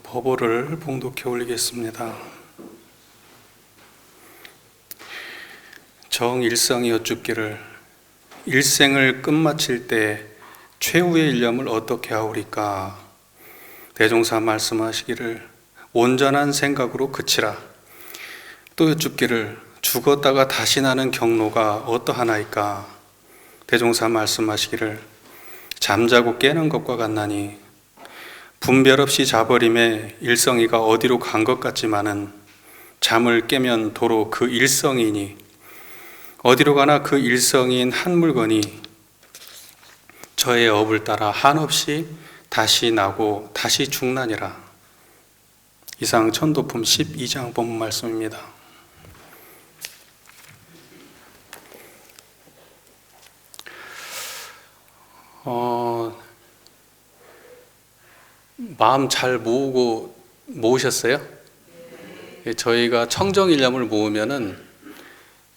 법어를 봉독해 올리겠습니다. 정일성이 여쭙기를 일생을 끝마칠 때 최후의 일념을 어떻게 하오리까? 대종사 말씀하시기를 온전한 생각으로 그치라. 또 여쭙기를 죽었다가 다시 나는 경로가 어떠하나이까? 대종사 말씀하시기를 잠자고 깨는 것과 같나니 분별 없이 자버림에 일성이가 어디로 간 것 같지만은 잠을 깨면 도로 그 일성이니 어디로 가나 그 일성인 한 물건이 저의 업을 따라 한없이 다시 나고 다시 죽나니라. 이상 천도품 12장 본문 말씀입니다. 마음 잘 모으셨어요? 저희가 청정일념을 모으면은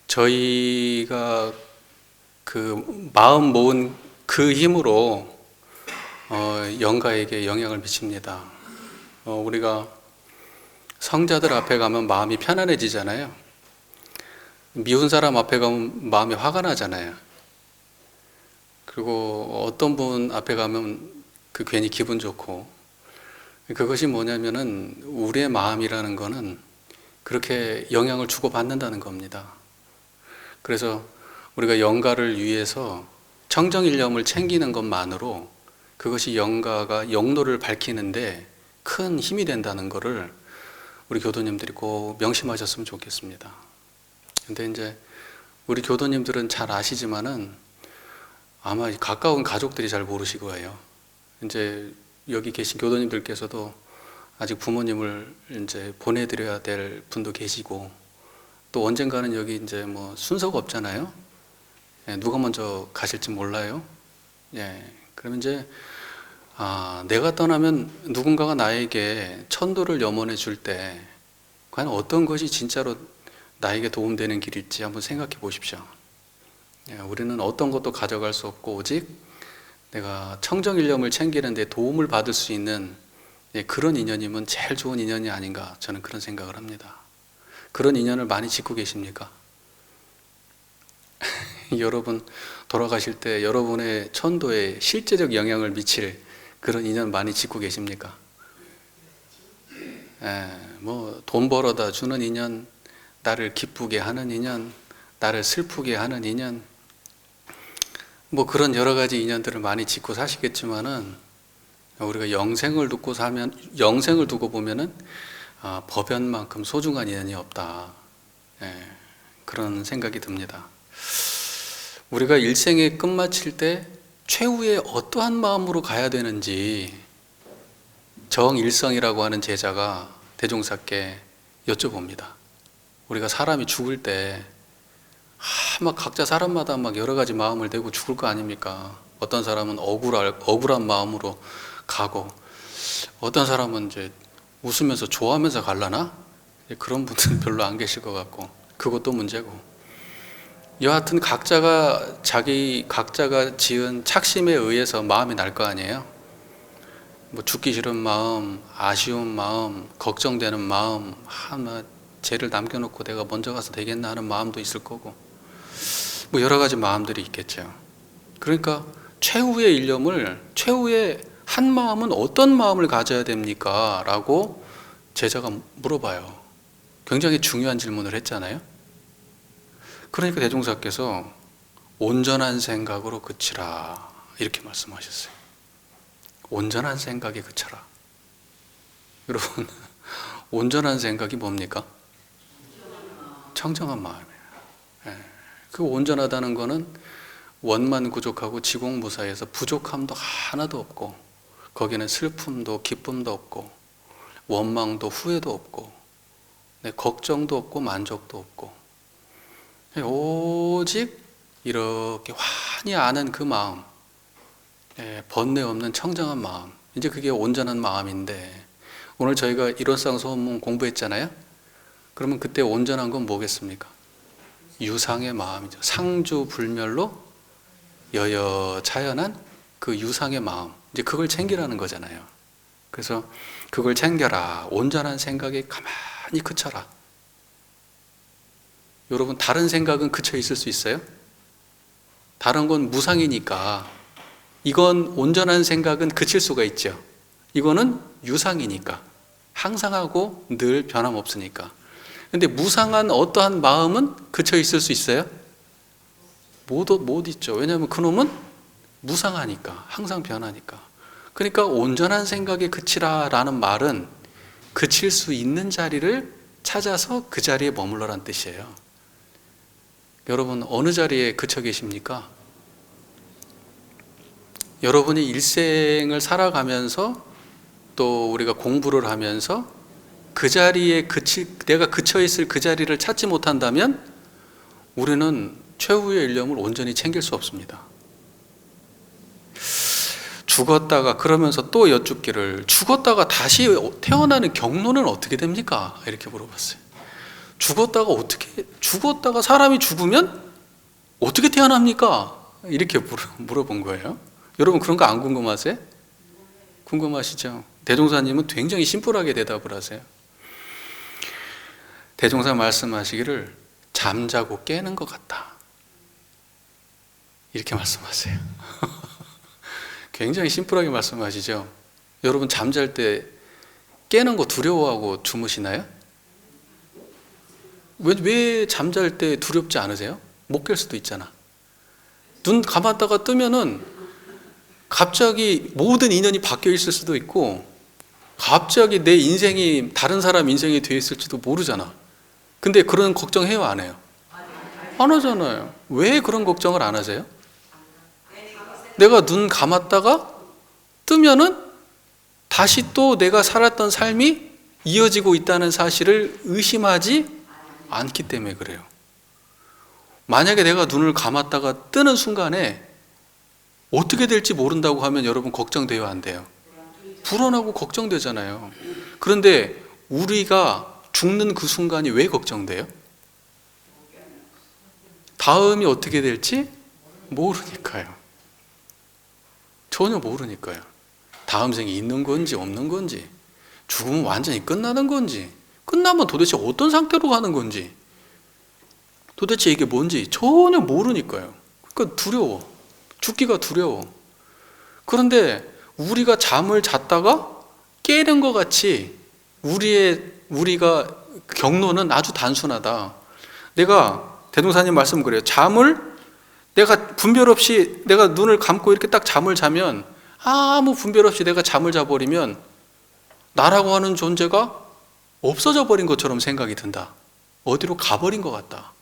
저희가 그 마음 모은 그 힘으로 영가에게 영향을 미칩니다. 우리가 성자들 앞에 가면 마음이 편안해지잖아요. 미운 사람 앞에 가면 마음이 화가 나잖아요. 그리고 어떤 분 앞에 가면 그 괜히 기분 좋고, 그것이 뭐냐면은 우리의 마음이라는 거는 그렇게 영향을 주고받는다는 겁니다. 그래서 우리가 영가를 위해서 청정일념을 챙기는 것만으로 그것이 영가가 영로를 밝히는데 큰 힘이 된다는 것을 우리 교도님들이 꼭 명심하셨으면 좋겠습니다. 근데 이제 우리 교도님들은 잘 아시지만은 아마 가까운 가족들이 잘 모르시고 해요. 이제 여기 계신 교도님들께서도 아직 부모님을 이제 보내드려야 될 분도 계시고, 또 언젠가는 여기 이제 뭐 순서가 없잖아요. 누가 먼저 가실지 몰라요. 그러면 이제 내가 떠나면 누군가가 나에게 천도를 염원해 줄 때 과연 어떤 것이 진짜로 나에게 도움되는 길일지 한번 생각해 보십시오. 우리는 어떤 것도 가져갈 수 없고 오직 내가 청정일념을 챙기는 데 도움을 받을 수 있는 그런 인연이면 제일 좋은 인연이 아닌가, 저는 그런 생각을 합니다. 그런 인연을 많이 짓고 계십니까? 여러분 돌아가실 때 여러분의 천도에 실제적 영향을 미칠 그런 인연 많이 짓고 계십니까? 뭐 돈 벌어다 주는 인연, 나를 기쁘게 하는 인연, 나를 슬프게 하는 인연, 뭐 그런 여러 가지 인연들을 많이 짓고 사시겠지만은 우리가 영생을 두고 보면은 법연만큼 소중한 인연이 없다. 그런 생각이 듭니다. 우리가 일생의 끝마칠 때 최후의 어떠한 마음으로 가야 되는지 정일성이라고 하는 제자가 대종사께 여쭤봅니다. 우리가 사람이 죽을 때 막 각자 사람마다 막 여러 가지 마음을 내고 죽을 거 아닙니까? 어떤 사람은 억울한 마음으로 가고, 어떤 사람은 이제 웃으면서 좋아하면서 갈라나? 그런 분들은 별로 안 계실 것 같고, 그것도 문제고. 여하튼 각자가 지은 착심에 의해서 마음이 날 거 아니에요? 뭐 죽기 싫은 마음, 아쉬운 마음, 걱정되는 마음, 쟤를 남겨놓고 내가 먼저 가서 되겠나 하는 마음도 있을 거고, 뭐 여러 가지 마음들이 있겠죠. 그러니까 최후의 한 마음은 어떤 마음을 가져야 됩니까? 라고 제자가 물어봐요. 굉장히 중요한 질문을 했잖아요. 그러니까 대종사께서 온전한 생각으로 그치라, 이렇게 말씀하셨어요. 온전한 생각에 그쳐라. 여러분, 온전한 생각이 뭡니까? 청정한 마음이에요. 그 온전하다는 거는 원만구족하고 지공무사해서 부족함도 하나도 없고, 거기는 슬픔도 기쁨도 없고, 원망도 후회도 없고, 걱정도 없고, 만족도 없고, 오직 이렇게 환히 아는 그 마음, 번뇌 없는 청정한 마음, 이제 그게 온전한 마음인데, 오늘 저희가 일원상소원문 공부했잖아요. 그러면 그때 온전한 건 뭐겠습니까? 유상의 마음이죠. 상주불멸로 여여자연한 그 유상의 마음, 이제 그걸 챙기라는 거잖아요. 그래서 그걸 챙겨라. 온전한 생각에 가만히 그쳐라. 여러분, 다른 생각은 그쳐 있을 수 있어요? 다른 건 무상이니까. 이건 온전한 생각은 그칠 수가 있죠. 이거는 유상이니까. 항상 하고 늘 변함없으니까. 근데 무상한 어떠한 마음은 그쳐 있을 수 있어요? 못 있죠. 왜냐하면 그놈은 무상하니까. 항상 변하니까. 그러니까 온전한 생각에 그치라라는 말은 그칠 수 있는 자리를 찾아서 그 자리에 머물러란 뜻이에요. 여러분, 어느 자리에 그쳐 계십니까? 여러분이 일생을 살아가면서 또 우리가 공부를 하면서 그 자리에 내가 그쳐 있을 그 자리를 찾지 못한다면 우리는 최후의 일념을 온전히 챙길 수 없습니다. 죽었다가 그러면서 또 여쭙기를, 죽었다가 다시 태어나는 경로는 어떻게 됩니까? 이렇게 물어봤어요. 죽었다가 사람이 죽으면 어떻게 태어납니까? 이렇게 물어본 거예요. 여러분, 그런 거 안 궁금하세요? 궁금하시죠? 대종사님은 굉장히 심플하게 대답을 하세요. 대종사 말씀하시기를 잠자고 깨는 것 같다. 이렇게 말씀하세요. 굉장히 심플하게 말씀하시죠? 여러분, 잠잘 때 깨는 거 두려워하고 주무시나요? 왜 잠잘 때 두렵지 않으세요? 못 깰 수도 있잖아. 눈 감았다가 뜨면은 갑자기 모든 인연이 바뀌어 있을 수도 있고 갑자기 내 인생이 다른 사람 인생이 되어 있을지도 모르잖아. 근데 그런 걱정해요, 안 해요? 안 하잖아요. 왜 그런 걱정을 안 하세요? 내가 눈 감았다가 뜨면은 다시 또 내가 살았던 삶이 이어지고 있다는 사실을 의심하지 않기 때문에 그래요. 만약에 내가 눈을 감았다가 뜨는 순간에 어떻게 될지 모른다고 하면 여러분 걱정돼요, 안 돼요? 불안하고 걱정되잖아요. 그런데 우리가 죽는 그 순간이 왜 걱정돼요? 다음이 어떻게 될지 모르니까요. 전혀 모르니까요. 다음 생이 있는 건지 없는 건지, 죽으면 완전히 끝나는 건지, 끝나면 도대체 어떤 상태로 가는 건지, 도대체 이게 뭔지 전혀 모르니까요. 그러니까 두려워. 죽기가 두려워. 그런데 우리가 잠을 잤다가 깨는 것 같이 우리가 경로는 아주 단순하다. 내가 대종사님 말씀 그래요. 내가 분별 없이 내가 눈을 감고 이렇게 딱 잠을 자면 아무 분별 없이 내가 잠을 자버리면 나라고 하는 존재가 없어져 버린 것처럼 생각이 든다. 어디로 가버린 것 같다.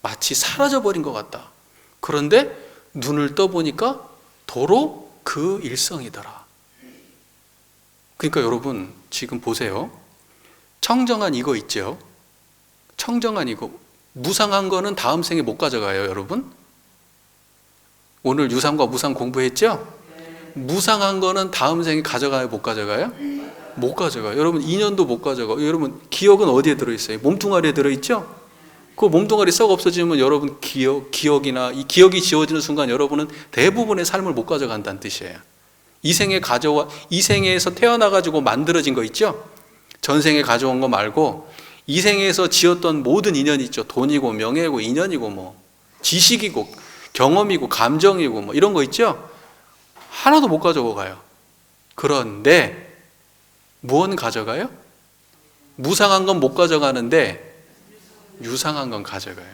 마치 사라져 버린 것 같다. 그런데 눈을 떠보니까 도로 그 일성이더라. 그러니까 여러분 지금 보세요. 청정한 이거 있죠? 청정한 이거. 무상한 거는 다음 생에 못 가져가요, 여러분? 오늘 유상과 무상 공부했죠? 무상한 거는 다음 생에 가져가요, 못 가져가요? 못 가져가요. 여러분 인연도 못 가져가요. 여러분 기억은 어디에 들어있어요? 몸뚱아리에 들어있죠? 그 몸뚱아리 썩 없어지면 여러분 기억이나 이 기억이 지워지는 순간 여러분은 대부분의 삶을 못 가져간다는 뜻이에요. 이 생에서 태어나가지고 만들어진 거 있죠? 전생에 가져온 거 말고 이 생에서 지었던 모든 인연이 있죠. 돈이고 명예고 인연이고 뭐 지식이고 경험이고 감정이고 뭐 이런 거 있죠? 하나도 못 가져고 가요. 그런데 무엇은 가져가요? 무상한 건 못 가져가는데 유상한 건 가져가요.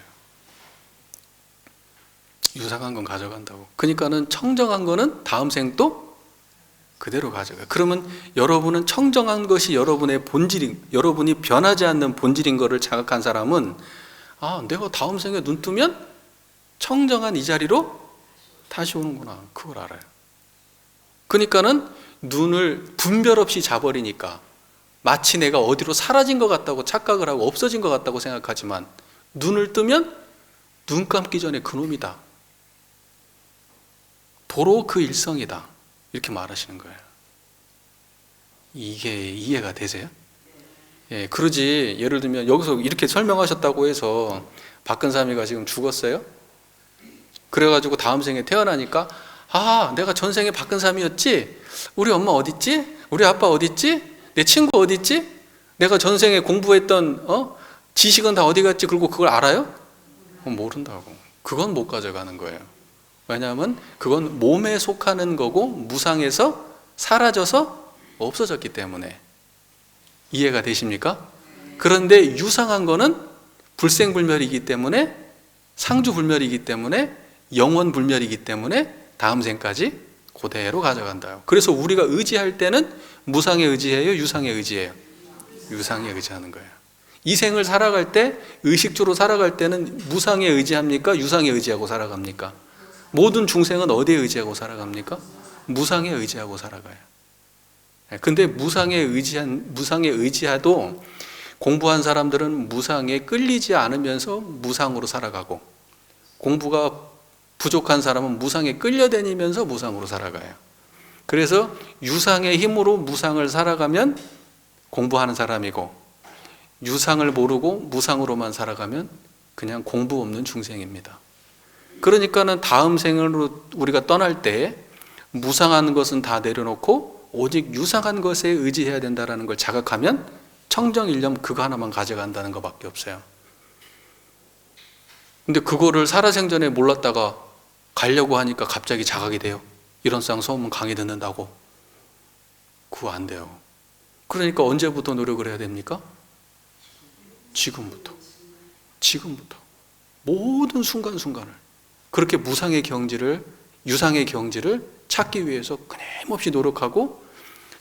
유상한 건 가져간다고. 그러니까는 청정한 거는 다음 생도 그대로 가져가요. 그러면 여러분은 청정한 것이 여러분의 본질인, 여러분이 변하지 않는 본질인 것을 자각한 사람은 내가 다음 생에 눈 뜨면 청정한 이 자리로 다시 오는구나. 그걸 알아요. 그러니까는 눈을 분별 없이 자버리니까 마치 내가 어디로 사라진 것 같다고 착각을 하고 없어진 것 같다고 생각하지만 눈을 뜨면 눈 감기 전에 그놈이다. 도로 그 일성이다. 이렇게 말하시는 거예요. 이게 이해가 되세요? 예, 그러지. 예를 들면 여기서 이렇게 설명하셨다고 해서 박근삼이가 지금 죽었어요? 그래가지고 다음 생에 태어나니까 내가 전생에 박근삼이었지? 우리 엄마 어딨지? 우리 아빠 어디 있지? 내 친구 어디 있지? 내가 전생에 공부했던 지식은 다 어디 갔지? 그리고 그걸 알아요? 모른다고. 그건 못 가져가는 거예요. 왜냐하면 그건 몸에 속하는 거고 무상에서 사라져서 없어졌기 때문에. 이해가 되십니까? 그런데 유상한 거는 불생불멸이기 때문에, 상주불멸이기 때문에, 영원불멸이기 때문에 다음 생까지 그대로 가져간다요. 그래서 우리가 의지할 때는 무상에 의지해요? 유상에 의지해요? 유상에 의지하는 거예요. 이 생을 살아갈 때, 의식주로 살아갈 때는 무상에 의지합니까? 유상에 의지하고 살아갑니까? 모든 중생은 어디에 의지하고 살아갑니까? 무상에 의지하고 살아가요. 근데 무상에 의지하도 공부한 사람들은 무상에 끌리지 않으면서 무상으로 살아가고, 공부가 부족한 사람은 무상에 끌려다니면서 무상으로 살아가요. 그래서 유상의 힘으로 무상을 살아가면 공부하는 사람이고, 유상을 모르고 무상으로만 살아가면 그냥 공부 없는 중생입니다. 그러니까는 다음 생으로 우리가 떠날 때 무상한 것은 다 내려놓고 오직 유상한 것에 의지해야 된다는 걸 자각하면 청정일념 그거 하나만 가져간다는 것밖에 없어요. 근데 그거를 살아생전에 몰랐다가 가려고 하니까 갑자기 자각이 돼요. 이런 쌍 소문 강의 듣는다고. 그거 안 돼요. 그러니까 언제부터 노력을 해야 됩니까? 지금부터. 모든 순간순간을 그렇게 무상의 경지를, 유상의 경지를 찾기 위해서 끊임없이 노력하고,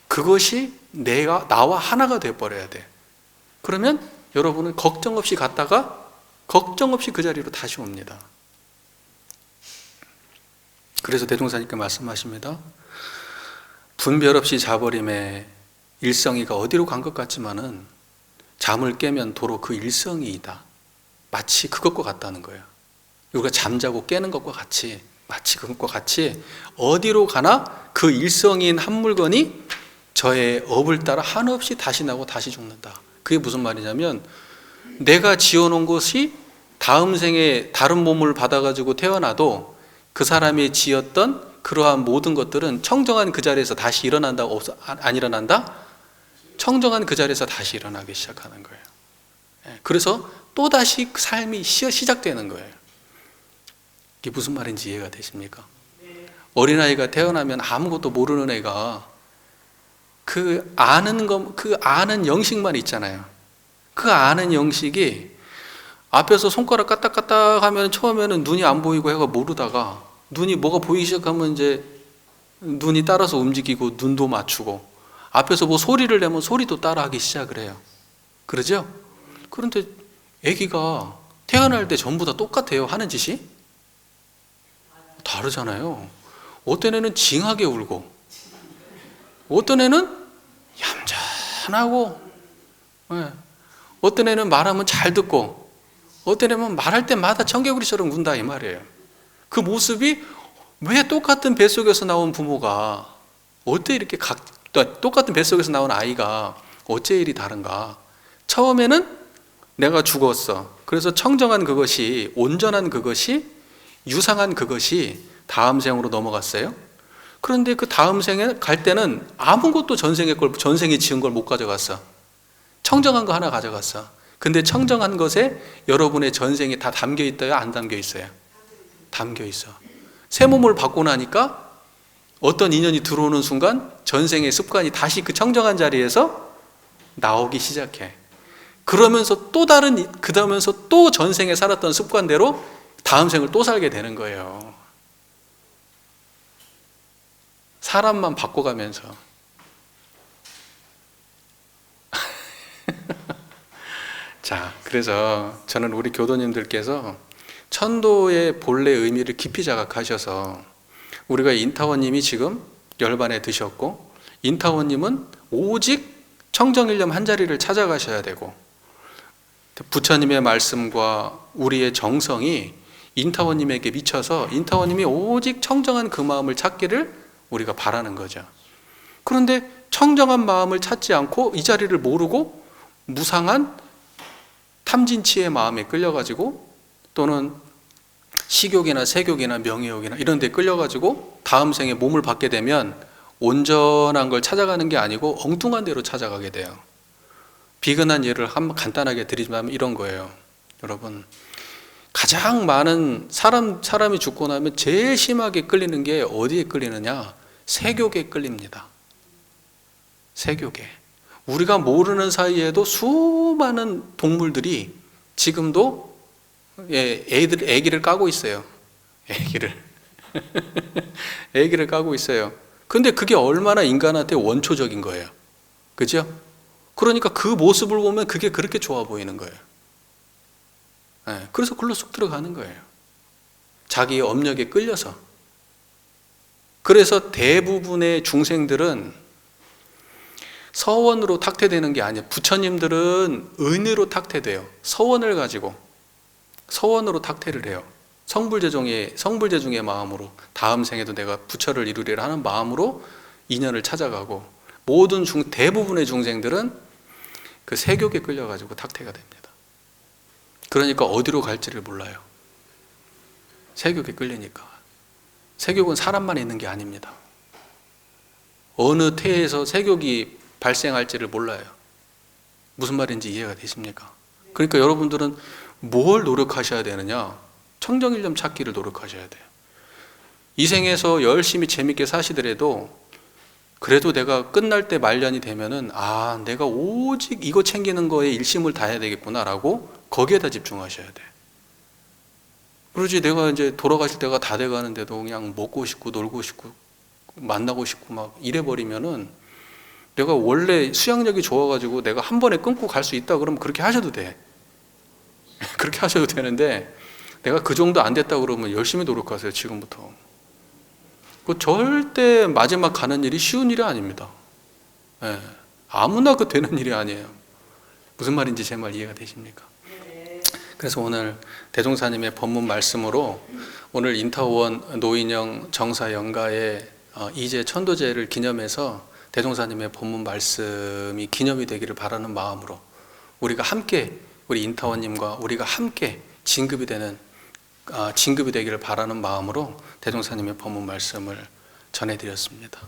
그것이 나와 하나가 돼버려야 돼. 그러면 여러분은 걱정 없이 갔다가 걱정 없이 그 자리로 다시 옵니다. 그래서 대종사님께 말씀하십니다. 분별 없이 자버림에 일성이가 어디로 간 것 같지만은 잠을 깨면 도로 그 일성이이다. 마치 그것과 같다는 거예요. 우리가 잠자고 깨는 것과 같이, 마치 그것과 같이 어디로 가나 그 일성인 한 물건이 저의 업을 따라 한없이 다시 나고 다시 죽는다. 그게 무슨 말이냐면, 내가 지어놓은 것이 다음 생에 다른 몸을 받아가지고 태어나도 그 사람이 지었던 그러한 모든 것들은 청정한 그 자리에서 다시 일어난다? 안 일어난다? 청정한 그 자리에서 다시 일어나기 시작하는 거예요. 그래서 또다시 그 삶이 시작되는 거예요. 이게 무슨 말인지 이해가 되십니까? 어린아이가 태어나면 아무것도 모르는 애가 그 아는 영식만 있잖아요. 그 아는 영식이 앞에서 손가락 까딱까딱 하면 처음에는 눈이 안 보이고 해가 모르다가 눈이 뭐가 보이기 시작하면 이제 눈이 따라서 움직이고 눈도 맞추고, 앞에서 뭐 소리를 내면 소리도 따라하기 시작을 해요. 그러죠? 그런데 아기가 태어날 때 전부 다 똑같아요. 하는 짓이? 다르잖아요. 어떤 애는 징하게 울고, 어떤 애는 얌전하고, 어떤 애는 말하면 잘 듣고, 어떤 애는 말할 때마다 청개구리처럼 운다 이 말이에요. 그 모습이 왜 똑같은 뱃속에서 나온 부모가 어때 이렇게 똑같은 뱃속에서 나온 아이가 어째 일이 다른가? 처음에는 내가 죽었어. 그래서 청정한 그것이, 온전한 그것이, 유상한 그것이 다음 생으로 넘어갔어요. 그런데 그 다음 생에 갈 때는 아무것도 전생에 지은 걸 못 가져갔어. 청정한 거 하나 가져갔어. 근데 청정한 것에 여러분의 전생이 다 담겨 있어요? 안 담겨 있어요? 담겨 있어. 새 몸을 받고 나니까 어떤 인연이 들어오는 순간 전생의 습관이 다시 그 청정한 자리에서 나오기 시작해. 그러면서 그러면서 또 전생에 살았던 습관대로 다음 생을 또 살게 되는 거예요. 사람만 바꿔가면서. 자, 그래서 저는 우리 교도님들께서 천도의 본래 의미를 깊이 자각하셔서, 우리가 인타원님이 지금 열반에 드셨고, 인타원님은 오직 청정일념 한 자리를 찾아가셔야 되고, 부처님의 말씀과 우리의 정성이 인타원님에게 미쳐서 인타원님이 오직 청정한 그 마음을 찾기를 우리가 바라는 거죠. 그런데 청정한 마음을 찾지 않고 이 자리를 모르고 무상한 탐진치의 마음에 끌려가지고, 또는 식욕이나 세욕이나 명예욕이나 이런 데 끌려가지고 다음 생에 몸을 받게 되면 온전한 걸 찾아가는 게 아니고 엉뚱한 데로 찾아가게 돼요. 비근한 예를 한번 간단하게 드리자면 이런 거예요. 여러분, 가장 많은 사람이 죽고 나면 제일 심하게 끌리는 게 어디에 끌리느냐? 세교계에 끌립니다. 세교계. 우리가 모르는 사이에도 수많은 동물들이 지금도 애기를 까고 있어요. 애기를 까고 있어요. 근데 그게 얼마나 인간한테 원초적인 거예요. 그죠? 그러니까 그 모습을 보면 그게 그렇게 좋아 보이는 거예요. 그래서 글로 쑥 들어가는 거예요. 자기의 업력에 끌려서. 그래서 대부분의 중생들은 서원으로 탁퇴되는 게 아니에요. 부처님들은 은으로 탁퇴돼요. 서원을 가지고 서원으로 탁퇴를 해요. 성불재중의 마음으로 다음 생에도 내가 부처를 이루리라 하는 마음으로 인연을 찾아가고, 대부분의 중생들은 그 세교에 끌려가지고 탁퇴가 됩니다. 그러니까 어디로 갈지를 몰라요. 세교에 끌리니까. 세교는 사람만 있는 게 아닙니다. 어느 태에서 세교이 발생할지를 몰라요. 무슨 말인지 이해가 되십니까? 그러니까 여러분들은 뭘 노력하셔야 되느냐? 청정일념 찾기를 노력하셔야 돼요. 이 생에서 열심히 재밌게 사시더라도 그래도 내가 끝날 때 말년이 되면은 내가 오직 이거 챙기는 거에 일심을 다해야 되겠구나라고 거기에다 집중하셔야 돼요. 그러지 내가 이제 돌아가실 때가 다 돼가는데도 그냥 먹고 싶고 놀고 싶고 만나고 싶고 막 이래버리면은, 내가 원래 수양력이 좋아가지고 내가 한 번에 끊고 갈 수 있다 그러면 그렇게 하셔도 돼. 그렇게 하셔도 되는데, 내가 그 정도 안 됐다 그러면 열심히 노력하세요. 지금부터. 그 절대 마지막 가는 일이 쉬운 일이 아닙니다. 아무나 그 되는 일이 아니에요. 무슨 말인지 제 말 이해가 되십니까? 그래서 오늘 대종사님의 법문 말씀으로 오늘 인타원 노인영 정사영가의 이제 천도제를 기념해서 대종사님의 법문 말씀이 기념이 되기를 바라는 마음으로 우리가 함께, 우리 인타원님과 우리가 함께 진급이 되기를 바라는 마음으로 대종사님의 법문 말씀을 전해드렸습니다.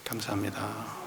감사합니다.